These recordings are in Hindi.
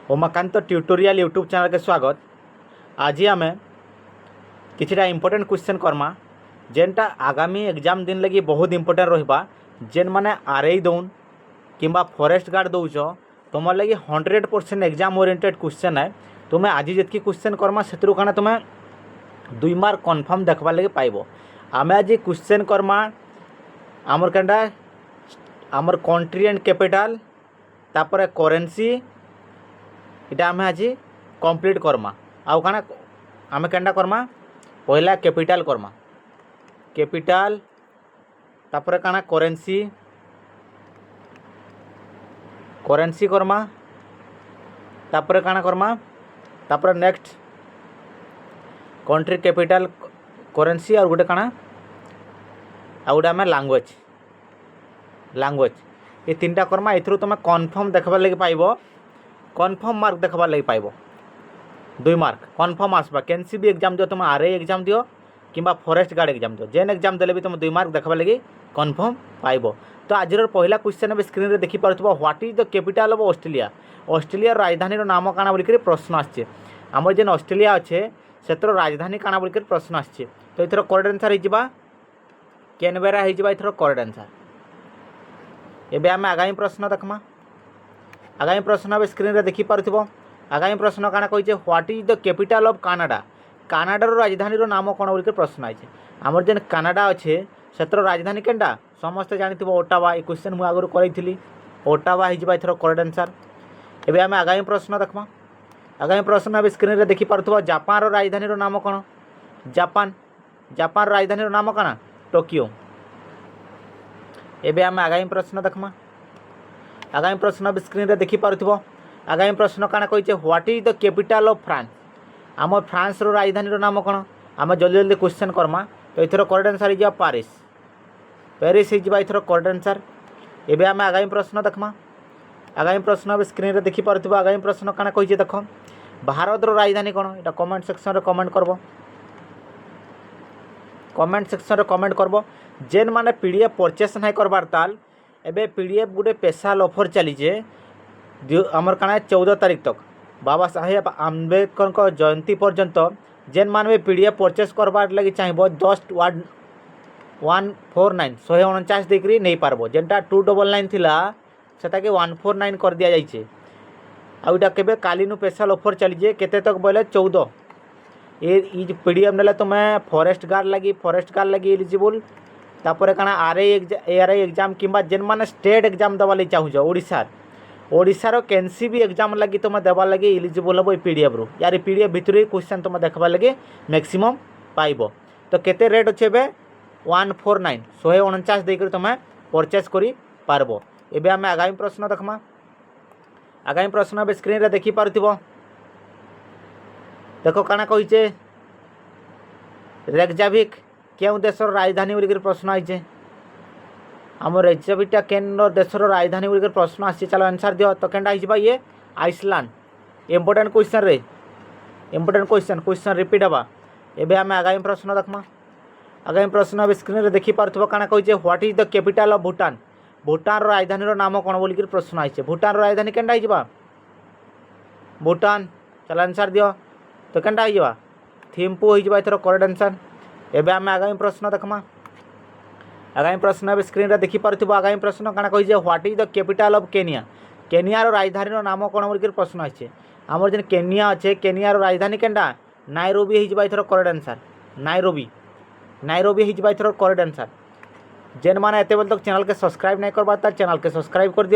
उमाकांत ट्यूटोरियल यूट्यूब चैनल के स्वागत। आज आम किछटा इम्पोर्टेंट क्वेश्चन करमा जेनटा आगामी एग्जाम दिन लगी बहुत इम्पोर्टेंट रहिबा। जेन माने आरआई दौन किंबा फॉरेस्ट गार्ड दौच तुम लगी 100% एग्जाम ओरिएंटेड क्वेश्चन है। तुम्हें आज जितकी क्वेश्चन करमा से तुम्हें 2 मार्क कन्फर्म देखबार लगे पाइब। आम आज क्वेश्चन करमा आमर केनटा आमर कंट्री एंड कैपिटल तापर करेन्सी इटा आम आज कंप्लीट करमा। आउ काना आम केनटा करमा पहला कैपिटल करमा कैपिटल तापर काना करेन्सी करेन्सी करमा तापर काना करमा तापर नेक्स्ट कंट्री कैपिटल करेन्सी और गोटे काना आ गोटे आम लैंग्वेज लैंग्वेज ये 3टा करमा। एथरू तुम कन्फर्म देखबार लगे पाइब कन्फर्म मार्क देखबार लगे पाइब 2 मार्क कन्फर्म आसबा। केनसी भी एग्जाम दियो तुम आरआई एग्जाम दियो किंबा फॉरेस्ट गार्ड एग्जाम दियो जेन एग्जाम देले भी तुम 2 मार्क देखबार लगे कन्फर्म पाइब। तो आज पहला क्वेश्चन अब स्क्रीन रे देखि पारुथबो what is the capital of Australia. Australia राजधानी नाम काना बोलिक प्रश्न आछे। आमर जेन ऑस्ट्रेलिया अच्छे सेतर राजधानी काना बोलिक प्रश्न आछे। तो एथर करेक्ट आंसर हिजबा कैनबेरा हिजबा एथर करेक्ट आंसर। एबे आम आगामी प्रश्न देखमा। आगामी प्रश्न अब स्क्रीन रे देखि पारुथबो। आगामी प्रश्न काना कहिजे what is the capital of Canada. कनाडार राजधानी नाम कौन बोलिक प्रश्न आइछे। आमर जेन कनाडा अच्छे सेतर राजधानी केनटा समस्ते जानिथिबो ओटावा। ए क्वेश्चन मु आगु करैथिली ओटावा हिजबा एथर करेक्ट आंसर। एबे आम आगामी प्रश्न देखमा। आगामी प्रश्न अब स्क्रीन रे देखि पारुथबो जापान रो राजधानी नाम कौन। जापान जापान राजधानी नाम काना टोकियो। एबे आम आगामी प्रश्न देखमा। आगामी प्रश्न अब स्क्रीन रे देखि पारुथबो। आगामी प्रश्न काना कहिचे what is the capital of France. आम फ्रांस रो राजधानी नाम कौन। आम जल्दी जल्दी क्वेश्चन करमा। तो एथर करेक्ट आंसर हिजबा पेरिस पेरिस हिजबा एथर करेक्ट आंसर। एबे आम आगामी प्रश्न देखमा। आगामी प्रश्न अब स्क्रीन रे देखि पारुथबो। आगामी प्रश्न काना कहिचे देख भारत रो राजधानी कौन। एटा कमेंट सेक्शन रे कमेंट करबो कमेंट सेक्शन रे कमेंट करबो। जेन माने पीडीएफ परचेस नहीं करबार ताल एबे पीडीएफ गुटे स्पेशल ऑफर चलीजे आमर काना 14 तारीख तक बाबा साहेब आम्बेडकर को जयंती पर्यंत जेन माने पीडीएफ परचेस करबार लगी चाहिए जस्ट 149 149 देकरी नहीं पारबो। जेनटा 299 थिला सेटा के 149 कर दिया जाइछे। आउटा केबे कालीनु स्पेशल ऑफर चलीजे केते तक बोले 14। ये पीडीएफ नेले तुम्हें फॉरेस्ट गार्ड लगी एलिजिबल तापर काना आरआई एग्जाम किंबा जेन माने स्टेट एग्जाम देवा लगी चाहूछ ओडिशार केनसी भी एग्जाम लगी तुम देवा लगी एलिजिबल हम पीडीएफ रू यार पीडीएफ भितर क्वेश्चन तुम देखा लगे मैक्सिमम पाइब। तो केते रेट अच्छे 149 149 देकर तुम परचेस करि पारबो। एबे आम आगामी प्रश्न देखमा। आगामी प्रश्न अब स्क्रीन रे देखि पारुथिबो। देखो काना कहिचे रेकजाविक केउ देशर राजधानी बोलिक प्रश्न आइछे। आम रेकजाविकटा केन देशर राजधानी बोलिक प्रश्न आछे। चलो आंसर दियो। तो केनटा हिजबा ये आइसलैंड। इम्पोर्टेंट क्वेश्चन रे इम्पोर्टेंट क्वेश्चन रिपीट हबा। एबे आम आगामी प्रश्न देखमा। आगामी प्रश्न अब स्क्रीन रे देखि पारुथबो काना कहिचे what is the capital of Bhutan. Bhutan रो राजधानी नाम कौन बोलिक प्रश्न आइछे। भूटान रो राजधानी केनटा हिजबा भूटान। चलो आंसर दियो। तो केनटा हिजबा थिम्पू हिजबा एथर करेक्ट आंसर। एबे आम आगामी प्रश्न देखमा। आगामी प्रश्न अब स्क्रीन रे देखि पारुथबो। आगामी प्रश्न काना कहिजे what is the capital of Kenya. Kenya रो राजधानी नाम कौन बोलिक प्रश्न आइछे। आमर जेन केनिया अच्छे केनिया रो राजधानी केनटा नायरोबी हिजबा एथर करेक्ट आंसर। नायरोबी हिजबा एथर करेक्ट आंसर। जेन माने एते बेल तक चैनल के सब्सक्राइब नहीं करबा तार चैनल के सब्सक्राइब कर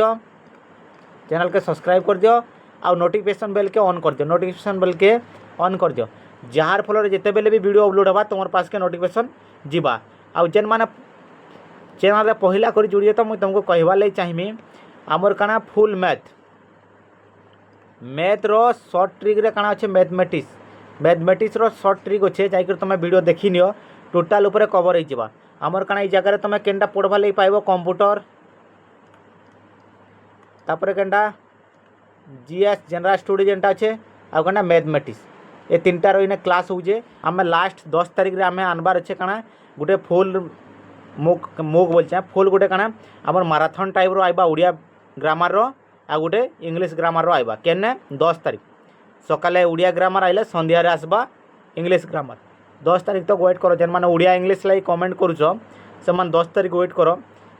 दियो आ नोटिफिकेशन बेल के ऑन कर दियो नोटिफिकेशन बेल के ऑन कर दियो जार फल जिते बेले भी वीडियो अपलोड होगा तुम पास के नोटिफिकेशन जीवा। आ जेन माने चैनल रे पहला कर जुड़िए तो मुझे तुमको कहवार लगी चाहिए आमर काना फुल मैथ रो शॉर्ट ट्रिक रे काना अच्छे मैथमेटिक्स रो शॉर्ट ट्रिक अच्छे जाकर तुम वीडियो देखी नियो टोटाल ऊपर कवर हो जावा। आमर काना ये जगह तुम केनटा पढ़वा लगी पाइब कंप्यूटर तापर केनटा जीएस जनरल स्टडी जेनटा अच्छे आ केनटा मैथमेटिक्स ये 3टा रो क्लास होजे। आम लास्ट 10 तारीख रे आम आनबार अच्छे काना गोटे फुल मुक बोलचे फुल गोटे काना आमर माराथन टाइप रो आइबा ओडिया ग्रामर रो आ गोटे इंग्लीश ग्रामर आइबा केने 10 तारीख सकाले ओडिया ग्रामर आइले संध्या रे आसबा इंग्लीश ग्रामर 10 तारीख तक वेट करो जेन माने ओडिया इंग्लीश लाई कमेंट करूछ से मान 10 तारीख वेट करो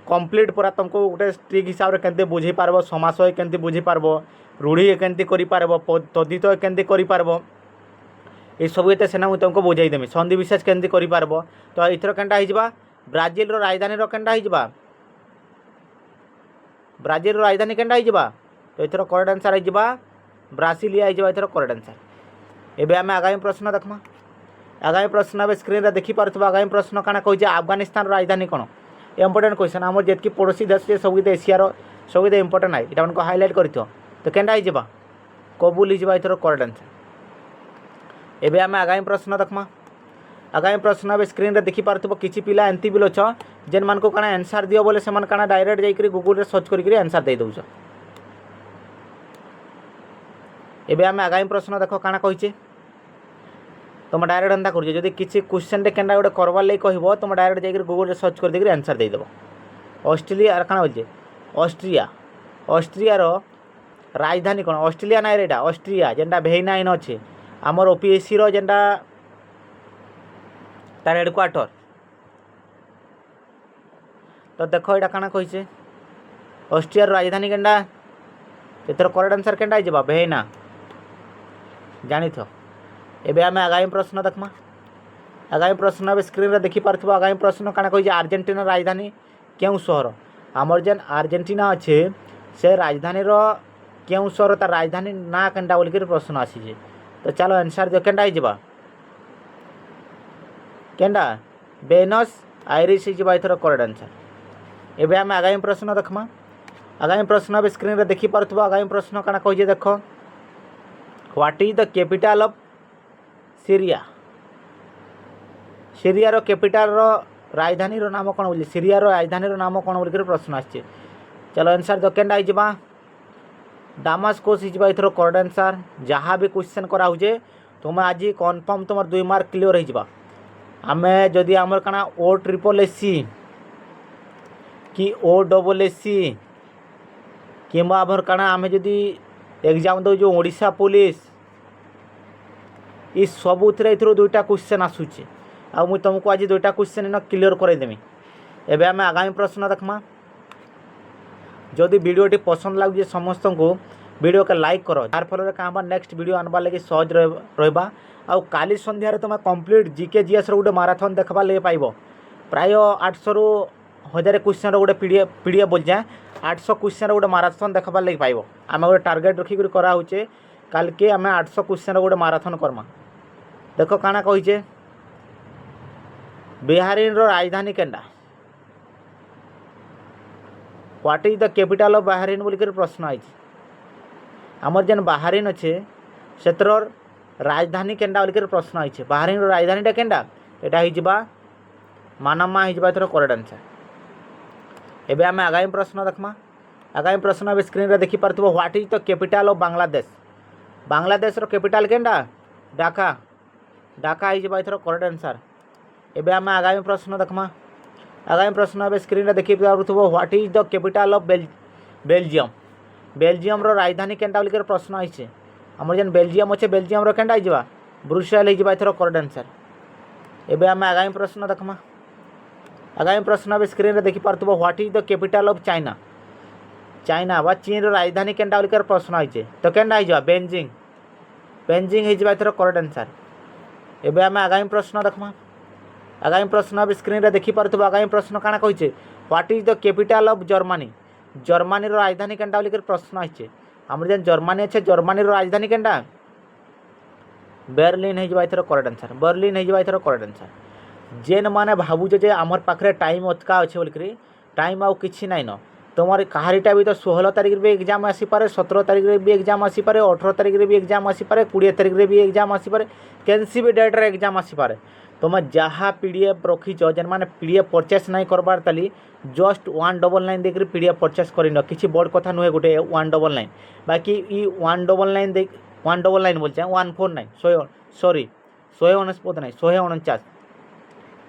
कंप्लीट पूरा तुमको गोटे ट्रिक हिसाब रे केनते बुझी पारबो समास केनते बुझी पारबो रूढ़ी केनते करि पारबो तद्धित केनते करि पारबो ये सब एते सेना मुझे तुमको बुझाई देमी संधि विशेष केनते करि पारबो तो इथर केनटा हिजबा ब्राजील रो राजधानी रो केनटा हिजबा ब्राजील रो राजधानी केनटा हिजबा तो इथर करेक्ट आंसर हिजबा ब्रासिलिया हिजबा इथर करेक्ट आंसर। एबे आमे आगामी प्रश्न देखमा आगामी प्रश्न अब स्क्रीन रे देखि पारथबा आगामी प्रश्न काना कहै जे अफगानिस्तान रो राजधानी कोन इंपोर्टेंट क्वेश्चन हमर जेतकी पड़ोसी देश जे सब एशिया रो सब इंपोर्टेंट है इटा को हाईलाइट करथियो तो केनटा हिजबा कबूल हिजबा इथर करेक्ट आंसर। एबे आमे आगामी प्रश्न देखमा आगामी प्रश्न अब स्क्रीन रे देखि पारथबो किछि पिला एंती बिलो छ जेन मान को काना आंसर दियो बोले से मान काना डायरेक्ट जाई करी गूगल रे सर्च करी आंसर दे दउछ। एबे आमे आगामी प्रश्न देखो काना कहिचे तुम डायरेक्ट एंता कर जदि किसी क्वेश्चन टे केनटा गोटे करवार लगे कह तुम डायरेक्ट जाकर गूगल रे सर्च कर देकर आंसर देदेव। ऑस्ट्रेलिया काना बोलचे ऑस्ट्रिया ऑस्ट्रिया रो राजधानी कौन ऑस्ट्रेलिया ना रेटा ऑस्ट्रिया जेनटा भेइना इन अच्छे आमर ओपीएससी रो जेनटा तार हेडक्वार्टर तो देख यहाँ काना कही ऑस्ट्रिया राजधानी केनटा एथर करेक्ट आंसर केनटा जबा भेइना जानी थो। एबे आमे आगामी प्रश्न देखमा आगामी प्रश्न अब स्क्रीन रे देखि पारथबो आगामी प्रश्न काना कहि जे अर्जेंटीना राजधानी केउ शहर हमर जेन अर्जेंटीना अच्छे से राजधानी रो केउ शहर तार राजधानी ना केनटा बोल के प्रश्न आसी जे तो चलो आंसर दे केनटा हिजबा केनटा बेनस आयरिस हिजबा इथर करेक्ट आंसर। एबे आमे आगामी प्रश्न देखमा आगामी प्रश्न अब स्क्रीन रे देखि पारथबो आगामी प्रश्न काना कहि जे देखो what is the capital of Syria Syria रो कैपिटल रो राजधानी रो नाम कौन बोली सीरिया रो राजधानी रो नाम कौन बोल प्रश्न आछे चलो आंसर दो केनटा हिजबा दामास्कस हिजबा इथर करेक्ट आंसर। जहाँ भी क्वेश्चन करा हुजे तुम आज कन्फर्म तुम 2 मार्क क्लियर हिजबा आमे जदि आमर काना ओ ट्रिपल एससी कि ओ डबल एससी किंबा आमर काना आमे जदि एग्जाम दो जो ओडिशा पुलिस ये सबुथिरे इथरो 2टा क्वेश्चन आसुचे आ मुई तुमको आज 2टा क्वेश्चन इन क्लियर करदेमी। एबे आमे आगामी प्रश्न देखमा जदि वीडियोटी पसंद लगे समस्त को वीडियो के लाइक करो यार फल क्या नेक्स्ट वीडियो आनबार लगे सहज रहा आउ काली संध्यारे तुम कंप्लीट जीके जीएस गोटे माराथन देखबार लगे पाइब प्राय 800 रु 1000 क्वेश्चन गोटे पीडीएफ बोल जाए 800 क्वेश्चन गोटे माराथन देखबार लगे पाइब आम गोटे टार्गेट रखिक कराऊे काल के आम 800 क्वेश्चन गोटे माराथन करमा देख काना कहीचे बिहारीन रो राजधानी केनटा what is the capital of Bahrain बोलिकर प्रश्न आई आमर जेन बाहरीन अच्छे क्षेत्र राजधानी केनटा बोलिकर प्रश्न आई बाहरीन राजधानीटा केनटा एटा हिजबा मानामा हिजबा इथर करेक्ट आंसर। एबे आमे आगामी प्रश्न देखमा आगामी प्रश्न अब स्क्रीन रे देखि पारथबो what is the capital of Bangladesh Bangladesh रो कैपिटल केनटा ढाका ढाका हिजबा इथर करेक्ट आंसर। एबे आमे आगामी प्रश्न देखमा आगामी प्रश्न अब स्क्रीन रे देखि पारथबो what is the capital of Belgium Belgium रो राजधानी केनटा बोलिकर प्रश्न आइछे हमर जेन बेल्जियम अच्छे बेल्जियम रो केनटा हिजबा ब्रुसेल हिजबा इथर करेक्ट आंसर। एबे आमे आगामी प्रश्न देखमा आगामी प्रश्न अब स्क्रीन रे देखि पारथबो what is the capital of China China बा चीन रो राजधानी केनटा बोलिकर प्रश्न आइछे तो केनटा हिजबा बेजिंग बेजिंग हिजबा इथर करेक्ट आंसर। एबे आमे आगामी प्रश्न देखमा आगामी प्रश्न अब स्क्रीन रे देखि पारथबो आगामी प्रश्न काना कहिछे what is the capital of Germany Germany रो राजधानी केनटा बोलिकर प्रश्न आइछे हमर जेन जर्मनी अच्छे जर्मनी रो राजधानी केनटा बर्लिन हिजबा इथर करेक्ट आंसर बर्लिन हिजबा इथर करेक्ट आंसर। जेन माने भाबुजे जे हमर पाखरे टाइम अतका अच्छे बोलिकरी टाइम आउ किछि नाइ न तुम्हारे कहारीटा भी तो 16 तारीख भी एग्जाम आसी पारे 17 तारीख भी एग्जाम आसी पारे 18 तारीख भी एग्जाम आसी पारे 20 तारीख भी एग्जाम आसी पारे कैंसी भी डेट रे एग्जाम आसी पारे तुम जहाँ पीडीएफ रखीच जेन मैंने पीडीएफ परचेस नहीं करबार ताली जस्ट 199 देकर पीडीएफ परचेस कर किसी बड़ कथा नुहे गोटे 199 बाकी 199 दे 199 बोलचे 149 सॉरी 149 नहीं 149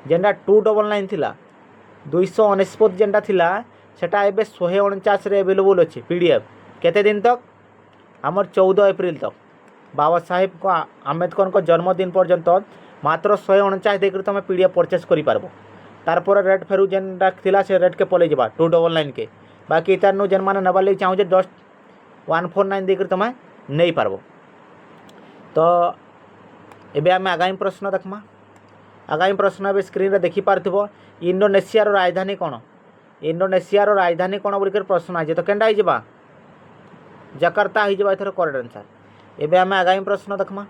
जेनटा 299 थिला 249 जेनटा थिला सेटा एबे 149 रे अवेलेबल अच्छे पीडीएफ केते दिन तक आमर 14 एप्रिल तक बाबा साहेब को आम्बेडकर को जन्मदिन पर्यंत मात्र 149 देकर तुम पीडीएफ परचेस कर पारबो। तारपर रेट फेरू जेनटा थिला से रेट के पलि जाबा 299 के। बाकी इतारनु जेन माने नबार लगी चाहूँ जस्ट 149 देकर तुम नहीं पारबो। तो एबे आम आगामी प्रश्न देखमा। आगामी प्रश्न ए स्क्रीन रे देखि पारथिबो इंडोनेशिया रो राजधानी कौन? इंडोनेशिया रो राजधानी कौन बोलिकर प्रश्न आज तो केनडा हो जकार्ता हो एथर करेक्ट आंसर। एबे आम आगामी प्रश्न देखमा।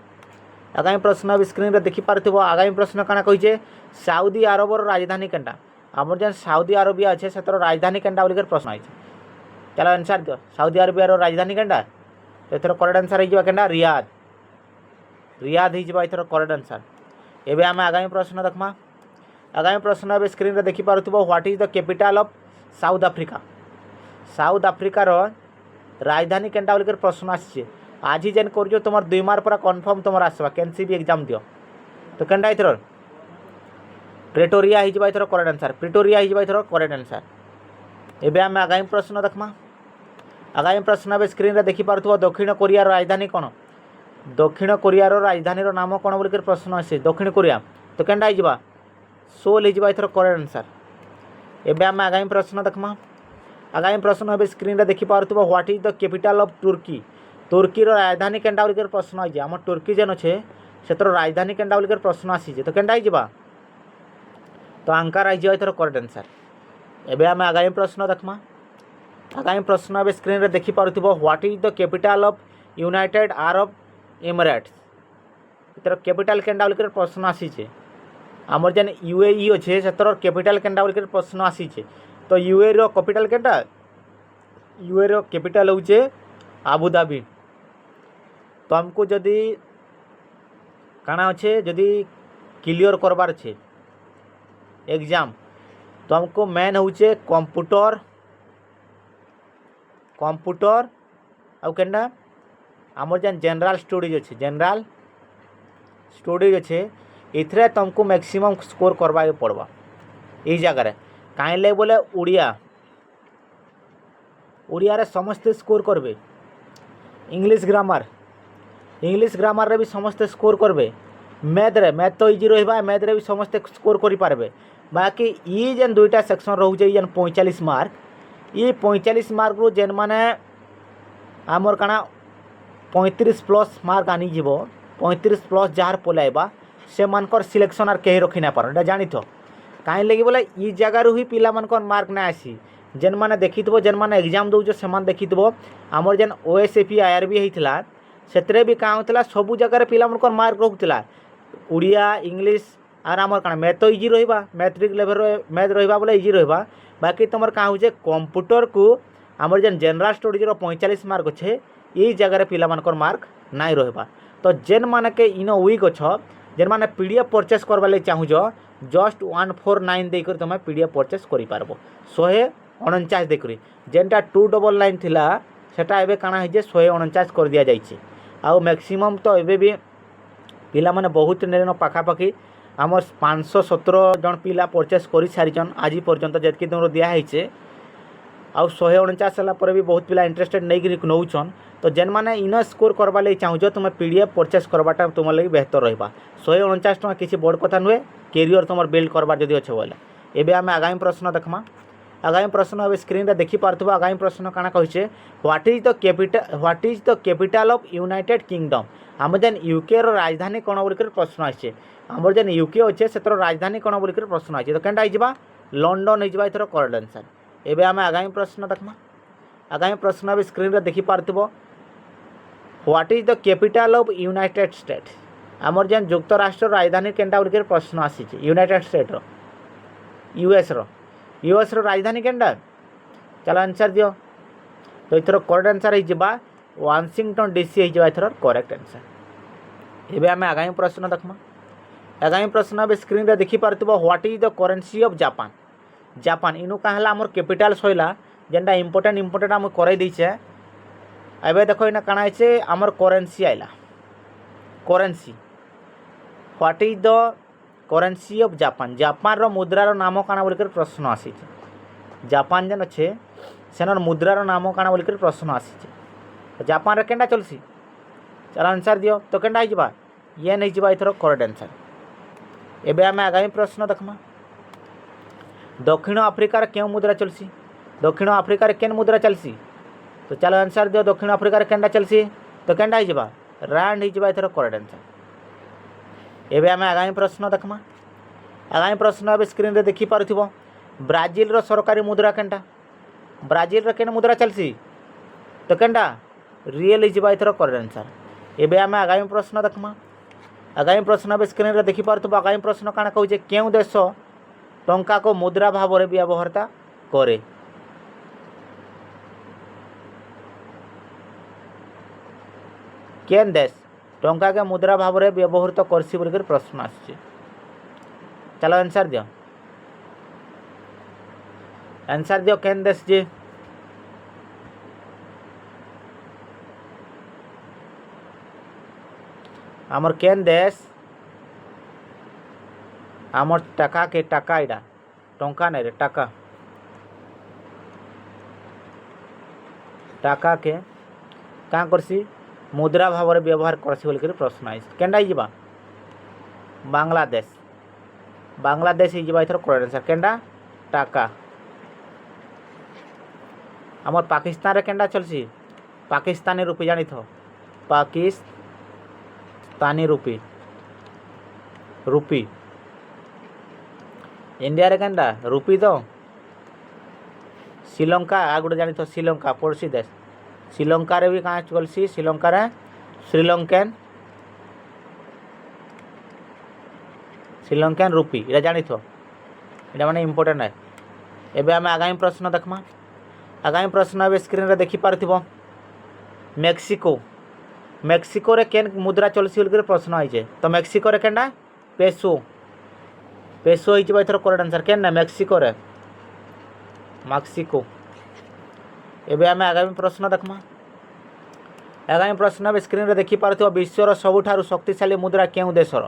आगामी प्रश्न ए स्क्रीन रे देखि पारथिबो आगामी प्रश्न काना कहिजे सऊदी अरब रो राजधानी केनटा? आमर जेन सऊदी अरबिया अच्छे से राजधानी केनटा बोलिकर प्रश्न आज। चलो आंसर दियो सऊदी अरबिया रो राजधानी केनटा? तो एथर करेक्ट आंसर हो केनटा रियाद। रियाद हो एथर करेक्ट आंसर। एबे आम आगामी प्रश्न देखमा। आगामी प्रश्न ए स्क्रीन रे देखि पारथिबो what is the capital of South Africa? South अफ्रीकार राजधानी केनटा बोलिकर प्रश्न आसी। आज ही जेन कर तुम 2 मार्क पूरा कन्फर्म तुम आसवा कैनसी भी एग्जाम दियो। तो केनटा एथर प्रेटोरिया हो एथर करेक्ट आंसर। प्रिटोरिया हो एथर करेक्ट आंसर। एबे आम आगामी प्रश्न देखमा। आगामी प्रश्न ए स्क्रीन रे देखि पारथिबो दक्षिण कोरिया राजधानी कौन? दक्षिण कोरिया राजधानी नाम कौन बोलिकर प्रश्न आसी। दक्षिण कोरिया तो केनटा हो सोल हो एथर करेक्ट आंसर। एबे आम आगामी प्रश्न देखमा। आगामी प्रश्न ए स्क्रीन रे देखि पारथिबो what is the capital of Turkey? तुर्की राजधानी केनटा बोलिकर प्रश्न आई। आम तुर्की जेन अच्छे से राजधानी केनटा बोलिकर प्रश्न आसी। तो केनटा हो तो अंकारा हो एथर करेक्ट आंसर। एबे आम आगामी प्रश्न देखमा। आगामी प्रश्न ए स्क्रीन रे देखि पारथिबो what is the capital of United Arab Emirates? इतर कैपिटल केनटा बोलिकर प्रश्न आसी। आमर जेन यूएई अच्छे से कैपिटल केनटा बोलिकर प्रश्न आसी। तो यूए रो कैपिटल केनटा? यूए रो कैपिटल होचे आबुधाबी। तो हमको जदि काना अच्छे जदि क्लियर करबार अच्छे एग्जाम तो हमको मेन होचे कंप्यूटर कंप्यूटर आउ केनटा आमर जेन जनरल स्टडीज अच्छे जनरल स्टडीज अच्छे इथरे तुमको मैक्सिमम स्कोर करवा पड़वा ये जगह कहीं बोले उड़िया उड़िया रे समस्ते स्कोर करबे। इंग्लिश ग्रामर रे भी समस्ते स्कोर करबे। मैथ तो इजी रहा मैथ रे भी समस्ते स्कोर करि पारबे। बाकी ये जेन 2टा सेक्शन रोचे जेन 45 मार्क ये 45 मार्क रो जेन माने आमर काना 35 प्लस मार्क आनी जीवो 35 प्लस जार पलाइबा से मानकर सिलेक्शन आर कहीं रखी ना पार जानी तो कहीं लगी बोले ये जगार ही पिला मानकर मार्क ना आसी। जेन माने देखी जेन माने एग्जाम दौच से देखी आमर जेन ओएसएपी आईआरबी होता से भी क्या होता सबू जगार पिला मानकर मार्क रखुला। उड़िया इंग्लिश आर आमर काना मैथ तो इजी रहा मैट्रिक लेवल मैथ रहा बोले इजी रहा। बाकी तुम क्या हो कंप्यूटर को आमर जेन जनरल स्टडीज 45 मार्क अच्छे ये जगार पिला मानकर मार्क नाई रहा। तो जेन माने के इन वीक अच्छ जेन माने पीडीएफ परचेस करवा लगे चाहूँ जस्ट 149 देकर तुम पीडीएफ परचेस कर पारबो 149 देकर। जेनटा 299 थिला सेटा एबे काना है जे 149 कर दिया जाइए। आउ मैक्सिमम तो एबे भी पिला माने बहुत नेन पाखापाखि आमर 517 जन पिला परचेस कर सारिछन आज पर्यंत जेतकी तुम दिखाई। आउ 149 है भी बहुत पिला इंटरेस्टेड नहीं नौछन। तो जेन माने इन स्कोर करवा लगी चाहूँ तुम पीडीएफ परचेस करवाटा तुम लगी बेहतर रहा। 149 टका किसी बड़ कथा नुहे कैरियर तुम बिल्ड करवार जदि अच्छे बोले। एबे आम आगामी प्रश्न देखमा। आगामी प्रश्न अब स्क्रीन रे देखि पारथबो। आगामी प्रश्न काना कहिছে what is the capital of United Kingdom? आम जेन यूके रो राजधानी कौन बोलिकर प्रश्न आछे। आमर जेन यूके अच्छे से राजधानी कौन बोलिकर प्रश्न आछे। तो केनटा हो लंडन हो एथर करेक्ट आंसर। एबे आम आगामी प्रश्न देखमा। आगामी प्रश्न अब स्क्रीन रे देखि पारथबो what is the capital of United States? आमर जेन युक्तराष्ट्र राजधानी केनटा बोलिकर प्रश्न आसी। यूनाइटेड स्टेट रो यूएस रो राजधानी केनटा? चलो आंसर दियो। तो एथर करेक्ट आंसर हो वाशिंगटन डीसी हो एथर करेक्ट आंसर। एबे आम आगामी प्रश्न देखमा। आगामी प्रश्न अब स्क्रीन रे देखि पारथबो what is the currency of Japan? Japan इनु कहला आमर कैपिटल सइला जेनटा इम्पोर्टेंट आम कर देछे। एबे देखो इना काना है आमर करेन्सी आइला currency what is the currency of Japan? Japan रो मुद्रार नाम काना बोलिकर प्रश्न आसी। जापान जेन अच्छे सेनर मुद्रार नाम काना बोलिकर प्रश्न आसी। तो जापान रे केनडा चलसी चलो आंसर दियो तो केनडा हो ये नहीं जा एथर करेक्ट आंसर। एबे आम आगामी प्रश्न देखमा दक्षिण आफ्रिकार क्यों मुद्रा चलसी दक्षिण आफ्रिकार केन मुद्रा चलसी तो चलो आंसर दियो दक्षिण आफ्रिकार केनडा चलसी तो केनडा हो रैंड हो एथर करेक्ट आंसर। एबे आम आगामी प्रश्न देखमा आगामी प्रश्न अब स्क्रीन रे देखि पारुथिबो ब्राजिल रो सरकारी मुद्रा केनटा ब्राजिल रो केन मुद्रा चलसी तो केनटा रियल हो एथर करेक्ट आंसर। एबे आम आगामी प्रश्न देखमा आगामी प्रश्न अब स्क्रीन रे देखि पारुथिबो आगामी प्रश्न काना कहूचे केउ देश टंका को मुद्रा भाव में व्यवहारता करे केन देश टंका के मुद्रा भाव में व्यवहृत करसी बोलिकर प्रश्न आसছে चलो आंसर दियो आंसर दियो केन देश जी आमर केन देश आमर टाका के टाका इडा टंका नहीं रे टाका टाका के क्या करसी मुद्रा भाव में व्यवहार करसी बोलिकर प्रश्न आई केनडा हो बांग्लादेश बांग्लादेश हो एथर करेक्ट आंसर केनडा टाका। आमर पाकिस्तान रे केनडा चलसी पाकिस्तानी रुपी जानी थो पाकिस्तानी रुपी रुपी इंडिया रे केनडा रुपी तो श्रीलंका आ गोटे जानी थो श्रीलंका पड़ोसी देश श्रीलंका रे भी कहाँ चलसी श्रीलंका रे श्रीलंकन रुपी इटा जानी थो इटा माने इम्पोर्टेंट है। एबे आम आगामी प्रश्न देखमा आगामी प्रश्न अब स्क्रीन रे देखि पारथिबो मेक्सिको मेक्सिको रे केन मुद्रा चलसी बोलिकर प्रश्न आइजे तो मेक्सिको रे केनडा पेसो पेसो हो एथर करेक्ट आंसर केन ना मेक्सिको रे मैक्सिको। एबे आम आगामी प्रश्न देखमा आगामी प्रश्न अब स्क्रीन रे देखि पारथिबो विश्वर सबुठारु शक्तिशाली मुद्रा केउ देशर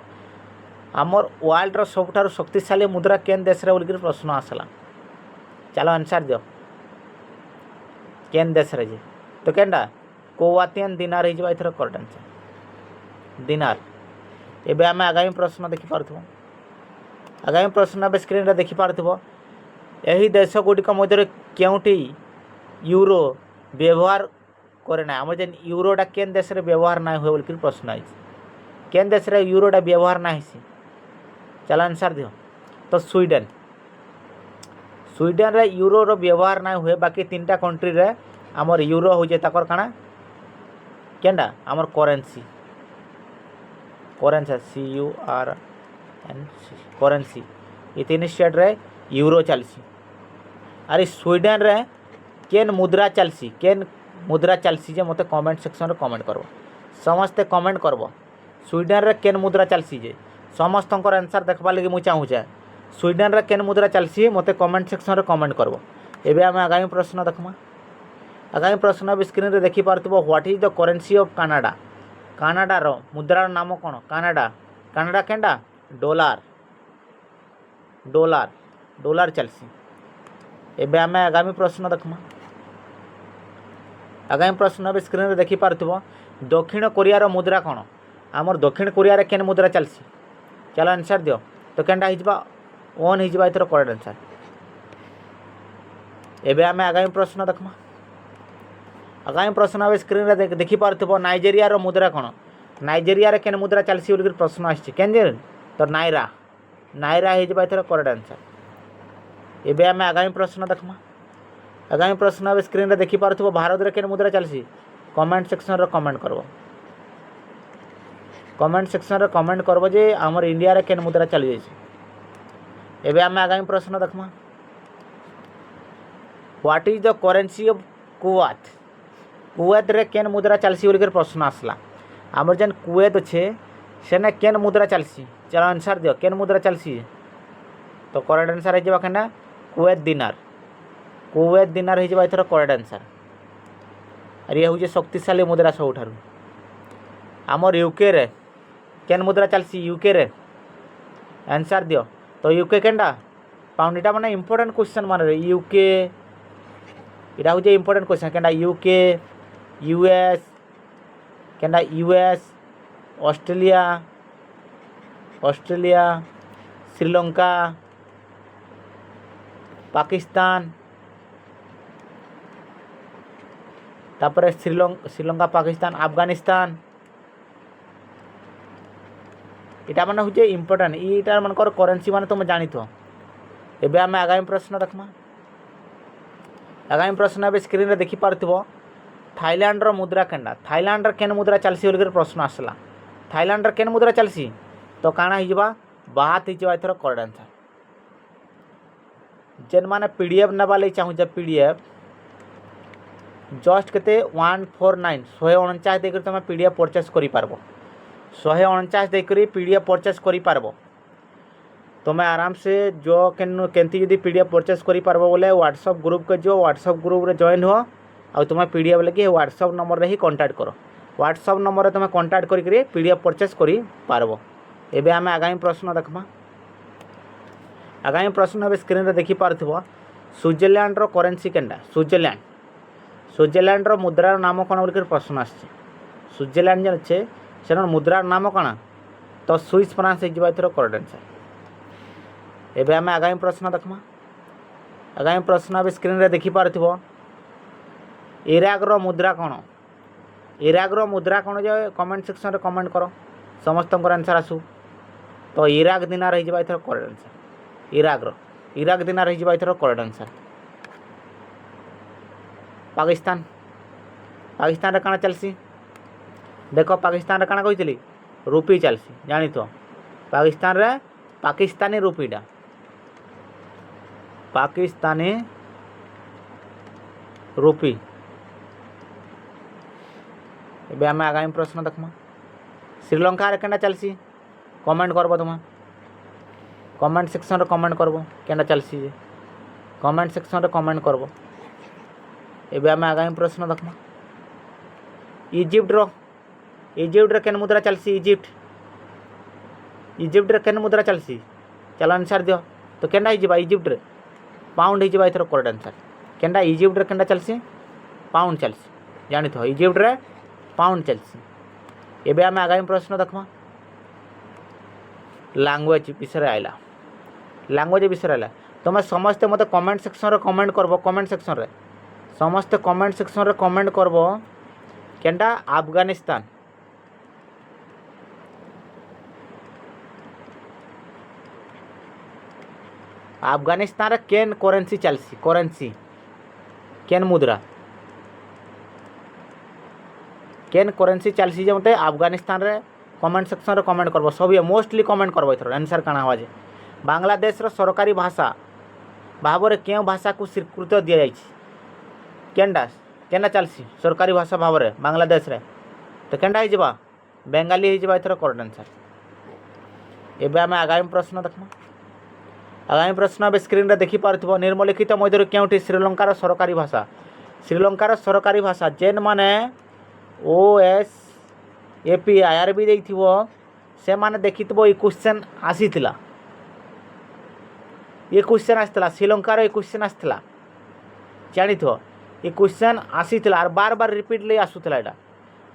आमर वर्ल्ड रो सबुठारु शक्तिशाली मुद्रा केन देश रे बोलिकर प्रश्न आसला चलो आंसर दियो केन देश रे जे तो केनडा कुवैतियन दिनार हो एथर करेक्ट आंसर दिनार। एबे आम आगामी प्रश्न देखि पारथिबो आगामी प्रश्न अब स्क्रीन रे देखि पारथिबो एही देश गुडिक मध्य केउटी यूरो व्यवहार करे ना आम जेन यूरोटा केन देश रे व्यवहार ना हुए बोलिकर प्रश्न आई केन देश रे यूरोटा व्यवहार ना हिसी चलो आंसर दियो तो स्वीडन स्वीडन रे यूरो रो व्यवहार ना हुए बाकी तीनटा कंट्री रे आमर यूरो हो जे ताकर काना केनडा आमर करेंसी करेंसी CURNC करेंसी ये तीन स्टेट रे यूरो चलसी अरे स्वीडन रे केन मुद्रा चलसी जे मते कमेंट सेक्शन रे कमेंट करबो समस्ते कमेंट करबो स्वीडन रे केन मुद्रा चलसी जे समस्तंकर आंसर देखबा लगी मु चाहू जे स्वीडन रे केन मुद्रा चलसी मते कमेंट सेक्शन रे कमेंट करबो। एबे हम आगामी प्रश्न देखमा आगामी प्रश्न अब स्क्रीन रे देखि पारथिबो what is the currency of Canada Canada रो मुद्रा नाम कोन Canada Canada Canada dollar dollar dollar चलसी। एबे आम आगामी प्रश्न देखमा आगामी प्रश्न अब स्क्रीन रे देखि पारथिबो दक्षिण कोरिया रो मुद्रा कोन आमर दक्षिण कोरिया रे केन मुद्रा चलसी चलो आंसर दियो तो केनडा हिजबा ओन हिजबा एथर करेक्ट आंसर। एबे आम आगामी प्रश्न देखमा आगामी प्रश्न अब स्क्रीन रे देखि पारथिबो नाइजेरिया रो मुद्रा कोन नाइजेरिया रे केन मुद्रा चलसी बोलिकर प्रश्न आछि केन जे तो नायरा नायरा हिजबा एथर करेक्ट आंसर। एबे आम आगामी प्रश्न देखमा आगामी प्रश्न अब स्क्रीन रे देखि पारथिबो भारत रे केन मुद्रा चलसी कमेंट सेक्शन रे कमेंट करबो कमेंट सेक्शन रे कमेंट करबो जे हमर इंडिया रे केन मुद्रा चली जाय छै। एबे आम आगामी प्रश्न देखमा what is the currency of Kuwait Kuwait रे केन मुद्रा चलसी बोलिकर प्रश्न आसला हमर जेन कुवैत छे सेने केन मुद्रा चलसी चलो आंसर दियो केन मुद्रा चलसी तो करेक्ट आंसर हो केना कुवैत दिनार हो एथर करेक्ट आंसर। अरे ये हूँ शक्तिशाली मुद्रा सबुठारु आमर यूके रे केन मुद्रा चलसी यूके रे आंसर दियो तो यूके केनडा पाउंड इटा माने इंपोर्टेंट क्वेश्चन माने यूके इटा हूँ important question Canada UK US Canada US Australia Australia Sri Lanka Pakistan तापर श्रीलंका पाकिस्तान अफगानिस्तान इटा माने होचे इम्पोर्टेंट इटा मनकर करेन्सी माने तुम जानी थो। एबे आमे आगामी प्रश्न देखमा। आगामी प्रश्न एबे स्क्रीन रे देखि पारथिबो थाईलैंड रो मुद्रा केनडा थाईलैंड रे केन मुद्रा चलसी बोलकर प्रश्न आसला। थाईलैंड रे केन मुद्रा चलसी तो काना हि जबा बात हि जबा एथरो करेक्ट आंसर। जेन माने पीडीएफ नबा ले चाहू जे पीडीएफ जस्ट केते 149 149 देकर तुम पीडीएफ परचेस करि पारबो 149 देकर पीडीएफ परचेस करि पारबो। तुम्हें आराम से जो केंती यदि पीडीएफ परचेस करि पारबो बोले व्हाट्सएप ग्रुप के जो व्हाट्सएप ग्रुप रे जॉइन हो आ तुम्हें पीडीएफ लगे व्हाट्सएप नंबर रे ही कांटेक्ट करो। व्हाट्सएप नंबर रे तुम्हें कांटेक्ट करी पीडीएफ परचेस करि पारबो। एबे आमे आगामी प्रश्न देखमा। आगामी प्रश्न एबे स्क्रीन रे देखि पारथिबो स्विट्जरलैंड रो करेंसी केनडा स्विट्जरलैंड रो मुद्रा नाम कोन बोलकर प्रश्न आछे। स्विट्जरलैंड जे छे सेनर मुद्रा नाम कोन तो स्विस फ्रांस हिजबा एथरो करेक्ट आंसर। एबे आमे आगामी प्रश्न देखमा। आगामी प्रश्न एबे स्क्रीन रे देखि पारथिबो इराक रो मुद्रा कोन जे कमेंट सेक्शन रे कमेंट करो समस्त आंसर आसु। तो इराक दिनार हिजबा एथरो करेक्ट आंसर। इराक दिनार हिजबा एथरो करेक्ट आंसर। पाकिस्तान रे काना चलसी देखो पाकिस्तान रे काना कहितली रुपी चलसी जानी तो पाकिस्तान रे पाकिस्तानी रुपीडा पाकिस्तानी रुपी। एबे आमे आगामी प्रश्न देखमा। श्रीलंका रे केना चलसी कमेंट करबो तुम कमेंट सेक्शन रे कमेंट करबो केना चलसी जे कमेंट सेक्शन रे कमेंट करबो। एबे आमे आगामी प्रश्न देखमा। इजिप्ट रे केन मुद्रा चलसी इजिप्ट रे केन मुद्रा चलसी चलो आंसर दियो। तो केना हि जबा इजिप्ट रे पाउंड हि जबा एथरो करेक्ट आंसर। केनडा इजिप्ट रे केनडा चलसी पाउंड चलसी जानि तो इजिप्ट रे पाउंड चलसी। एबे आमे आगामी प्रश्न देखमा। लैंग्वेज विषय आइला लैंग्वेज विषय आइला तुम समस्त मते कमेंट सेक्शन रे कमेंट करबो कमेंट सेक्शन रे समस्त कमेंट सेक्शन रे कमेंट करबो केनडा अफगानिस्तान अफगानिस्तान रे केन करेंसी चलसी केन मुद्रा केन करेंसी चलसी जे मते अफगानिस्तान रे कमेंट सेक्शन रे कमेंट करबो सब मोस्टली कमेंट करबो एथरो आंसर काना होवा जे बांग्लादेश रो सरकारी भाषा भाबरे केउ भाषा को स्वीकृत दिया जायछि केना चलसी सरकारी भाषा भाबरे बांग्लादेश रे तो केनडा हि जबा बेंगाली हि जबा एथरो करेक्ट आंसर। एबे आमे आगामी प्रश्न देखमा। आगामी प्रश्न अब स्क्रीन रे देखि पारथिबो निर्मलिखित मध्यरु केउठी श्रीलंकार सरकारी भाषा जेन माने OSAP IRB देइथिबो से माने देखितबो ई क्वेश्चन आसीतिला श्रीलंकार ए क्वेश्चन आसीतिला जानिथो ये क्वेश्चन आसीतिला और बार बार रिपीट ले आसुतिला एटा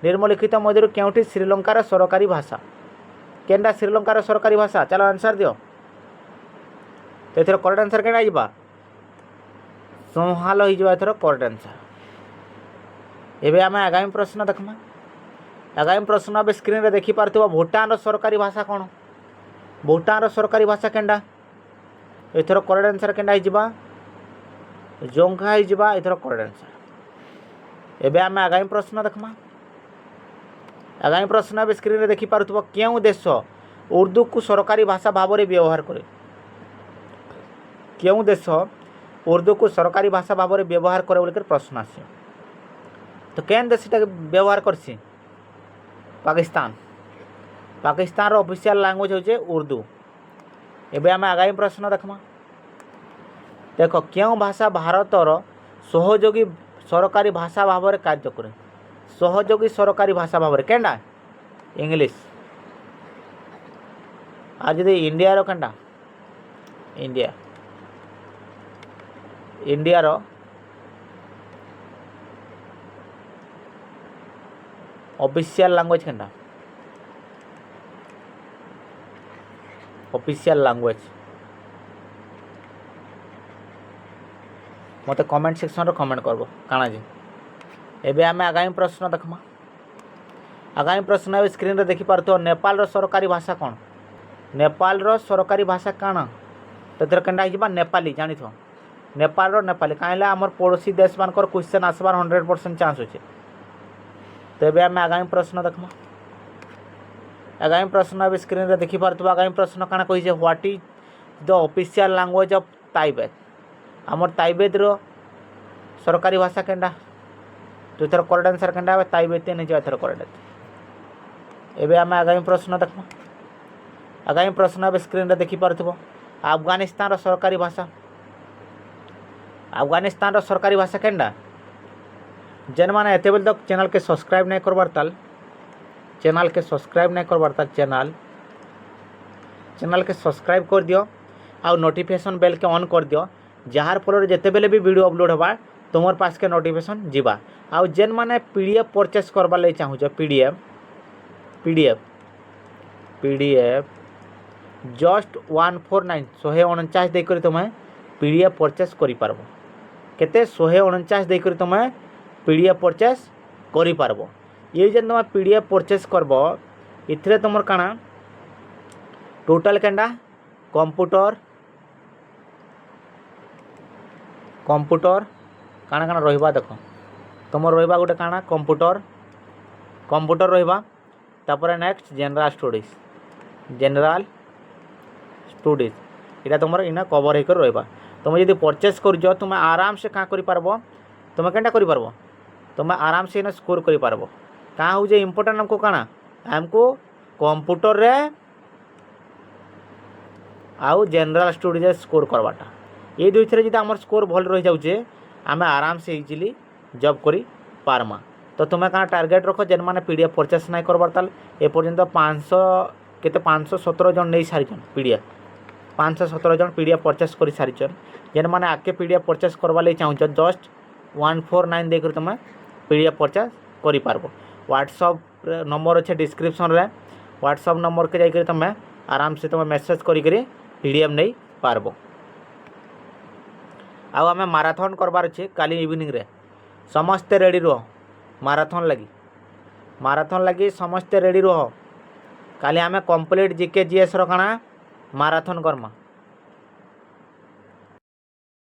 निर्मलिखित मध्यरु केउठी श्रीलंकार सरकारी भाषा केनडा श्रीलंकार सरकारी भाषा चलो आंसर दियो। तो एथर करेक्ट आंसर केना हिजबा संहाल हिजबा एथर करेक्ट आंसर। एबे आमे आगामी प्रश्न देखमा। आगामी प्रश्न अब स्क्रीन रे देखि पारथिबो भूटान रो सरकारी भाषा कोन भूटान रो सरकारी भाषा केनडा एथर करेक्ट आंसर केनडा हिजबा जोंघा हिजबा एथर करेक्ट आंसर। एबे आमे आगामी प्रश्न देखमा। आगामी प्रश्न अब स्क्रीन रे देखि पारथिबो केउ देश उर्दू को सरकारी भाषा भाबरे व्यवहार करे केउ देश उर्दू को सरकारी भाषा भाबरे व्यवहार करे बोलकर प्रश्न आसे। तो केन देश ता व्यवहार करसी पाकिस्तान रो ऑफिशियल लैंग्वेज होचे उर्दू। एबे आमे आगामी प्रश्न देखमा। देखो केउ भाषा भारतर सहयोगी सरकारी भाषा भाबरे कार्य करे सहयोगी सरकारी भाषा भाबरे केनडा इंग्लिश आ जदि इंडिया रो केनडा ऑफिशियल लैंग्वेज केनटा ऑफिशियल लैंग्वेज मत कमेंट सेक्शन रो कमेंट करबो काना जी। एबे आमे आगामी प्रश्न देखमा। आगामी प्रश्न ए स्क्रीन रे देखि पारतो नेपाल रो सरकारी भाषा कोन। नेपाल रो सरकारी भाषा काना ततर केनटा हिबा नेपाली जानि थो। नेपाल रो नेपाली काइला हमर पड़ोसी देश मानकर क्वेश्चन आसबार 100% चांस होचे। तेबे आमे आगामी प्रश्न देखमा। आगामी प्रश्न अब स्क्रीन रे देखि पारतो। आगामी प्रश्न काना कहि जे what is the official language of Tibet. हमर ताइबेत रो सरकारी भाषा केनटा तो इथर करेक्ट आंसर केनटा है ताइबेत नै जे इथर करेक्ट। एबे आमे आगामी प्रश्न देखमा। आगामी प्रश्न अब स्क्रीन रे देखि पारथबो अफगानिस्तान रो सरकारी भाषा। अफगानिस्तान रो सरकारी भाषा केनटा जेन माने एते बेल तक चैनल के सब्सक्राइब नै करबार ताल चैनल के सब्सक्राइब नै करबार ताल चैनल के सब्सक्राइब कर दियो आ नोटिफिकेशन बेल के ऑन कर दियो जार फल जेते बेले भी वीडियो अपलोड होबा तुमर पास के नोटिफिकेशन जीवा। आ जेन माने पीडीएफ परचेस करबा ले चाहू छ पीडीएफ जस्ट 149 149 दे करी तुम पीडीएफ परचेस करि पारबो। केते 149 दे करी तुम पीडीएफ परचेस करि पारबो। ये जेन तुम पीडीएफ परचेस करबो इथरे तुमर काना टोटल केंडा कंप्यूटर काना काना रहिबा देखो तुमर रहिबा गोटे काना कंप्यूटर रहिबा। तापर नेक्स्ट जनरल स्टडीज इटा तुमर इना कवर होकर रहिबा। तुम यदि परचेस करजो तुम आराम से का करि पारबो तुम केंटा करि पारबो तुम आराम से इना स्कोर करि पारबो। का हो जे इंपोर्टेंट हमको काना हमको कंप्यूटर रे आउ जनरल स्टडीज स्कोर करवाटा ये दुई थरे जदि हमर स्कोर भल रहि जाउचे आमे आराम से इजीली जॉब करि पारमा। तो तुम्हें कहाँ टार्गेट रख जेन माने पीडीएफ परचेस नहीं करबार ताल ए पर्यंत 517 जन नहीं सारिछन पीडीएफ 517 जन पीडीएफ परचेस कर सारिछन। जेन माने आके पीडीएफ परचेस करबा ले चाहू जस्ट 149 देकर तुम पीडीएफ परचेस करि पारबो। व्हाट्सएप नंबर अच्छे डिस्क्रिप्शन रे व्हाट्सएप नंबर के जाकर तुम आराम से तुम मेसेज करी पीडीएफ नहीं पारबो। आउ आमे माराथन करबार अच्छे काली इवनिंग रे समस्ते रेडी रहो माराथन लगी समस्ते रेडी रहो। काली आमे कंप्लीट जीके जीएस रो काना माराथन करमा।